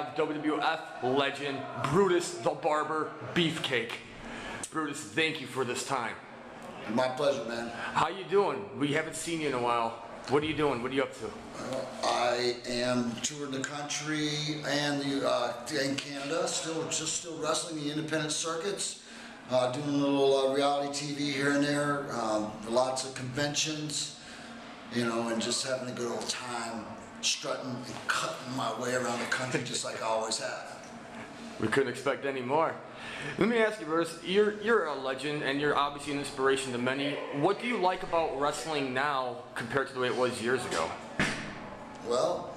have WWF legend Brutus The Barber Beefcake. Brutus, thank you for this time. My pleasure, man. How you doing? We haven't seen you in a while. What are you doing? What are you up to? I am touring the country and in Canada, still wrestling the independent circuits, doing a little reality TV here and there, lots of conventions, you know, and just having a good old time, strutting and cutting my way around the country just like I always have. We couldn't expect any more. Let me ask you, Brutus, you're a legend and you're obviously an inspiration to many. What do you like about wrestling now compared to the way it was years ago? Well,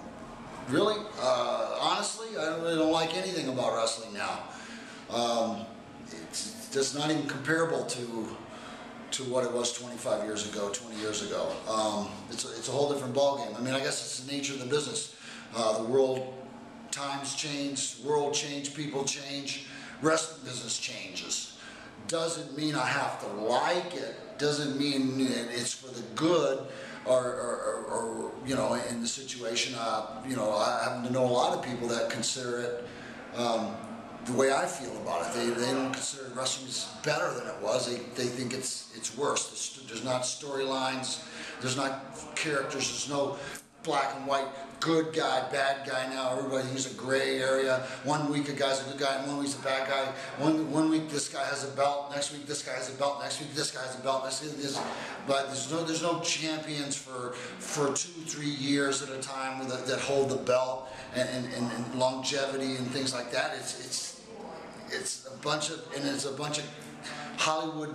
really, honestly, I really don't like anything about wrestling now. It's just not even comparable to what it was 25 years ago, 20 years ago. It's a whole different ballgame. I mean, I guess it's the nature of the business. The world, times change, world change, people change, wrestling business changes. Doesn't mean I have to like it. Doesn't mean it's for the good, or you know, in the situation. You know, I happen to know a lot of people that consider it the way I feel about it. They don't consider wrestling better than it was. They think it's worse. There's not storylines. There's not characters. There's no black and white, good guy, bad guy now. Everybody thinks a gray area. One week a guy's a good guy, and one week he's a bad guy. One week this guy has a belt, next week this guy has a belt, next week this guy has a belt, next week this. But there's no champions for 2-3 years at a time that hold the belt and longevity and things like that. It's a bunch of Hollywood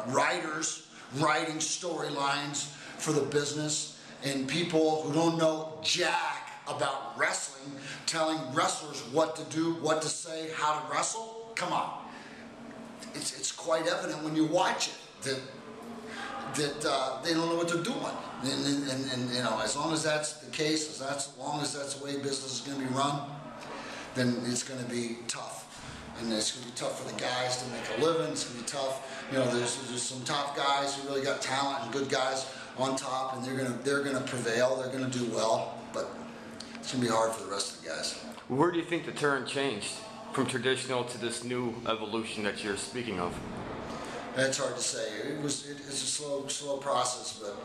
writers writing storylines for the business, and people who don't know jack about wrestling telling wrestlers what to do, what to say, how to wrestle. Come on, it's quite evident when you watch it that they don't know what they're doing. And you know, as long as that's the case, as long as that's the way business is going to be run, then it's going to be tough. And it's going to be tough for the guys to make a living. It's going to be tough. You know, there's some top guys who really got talent and good guys on top, and they're gonna prevail. They're gonna do well, but it's gonna be hard for the rest of the guys. Where do you think the turn changed from traditional to this new evolution that you're speaking of? It's hard to say. It's a slow process, but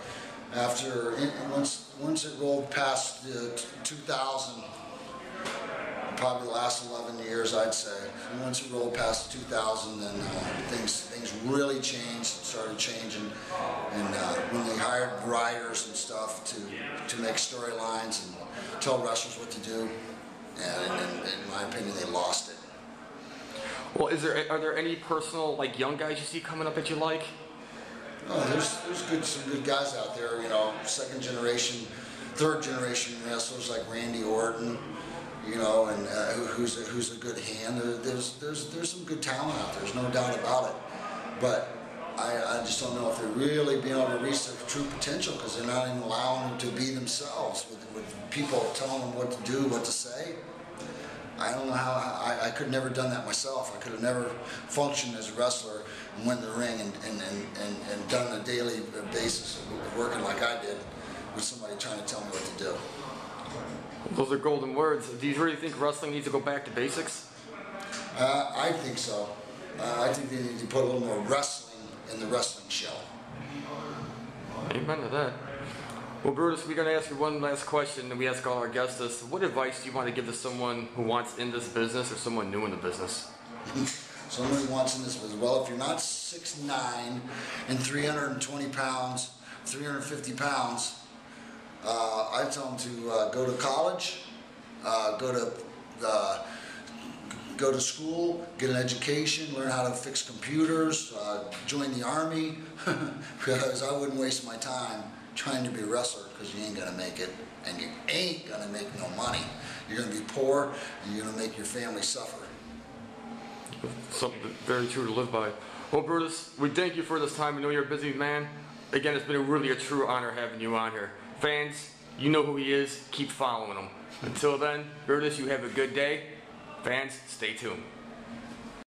once it rolled past 2000. Probably the last 11 years, I'd say. Once it rolled past 2000, then things really changed, started changing. And when they hired writers and stuff to make storylines and tell wrestlers what to do, and in my opinion, they lost it. Well, are there any personal, like, young guys you see coming up that you like? Oh, there's some good guys out there. You know, second generation, third generation wrestlers like Randy Orton. You know, and who's a good hand. There's some good talent out there. There's no doubt about it. But I just don't know if they're really being able to reach their true potential because they're not even allowing them to be themselves with people telling them what to do, what to say. I don't know how. I could have never done that myself. I could have never functioned as a wrestler and went in the ring and done on a daily basis working like I did with somebody trying to tell me what to do. Those are golden words. Do you really think wrestling needs to go back to basics? I think so. I think they need to put a little more wrestling in the wrestling show. Amen to that. Well, Brutus, we're going to ask you one last question, and we ask all our guests this. What advice do you want to give to someone who wants in this business or someone new in the business? Someone who wants in this business. Well, if you're not 6'9" and 320 pounds, 350 pounds, I tell them to go to college, go to school, get an education, learn how to fix computers, join the army, because I wouldn't waste my time trying to be a wrestler because you ain't gonna make it, and you ain't gonna make no money. You're gonna be poor, and you're gonna make your family suffer. Something very true to live by. Well, Brutus, we thank you for this time. We know you're a busy man. Again, it's been really a true honor having you on here. Fans, you know who he is. Keep following him. Until then, Brutus, you have a good day. Fans, stay tuned.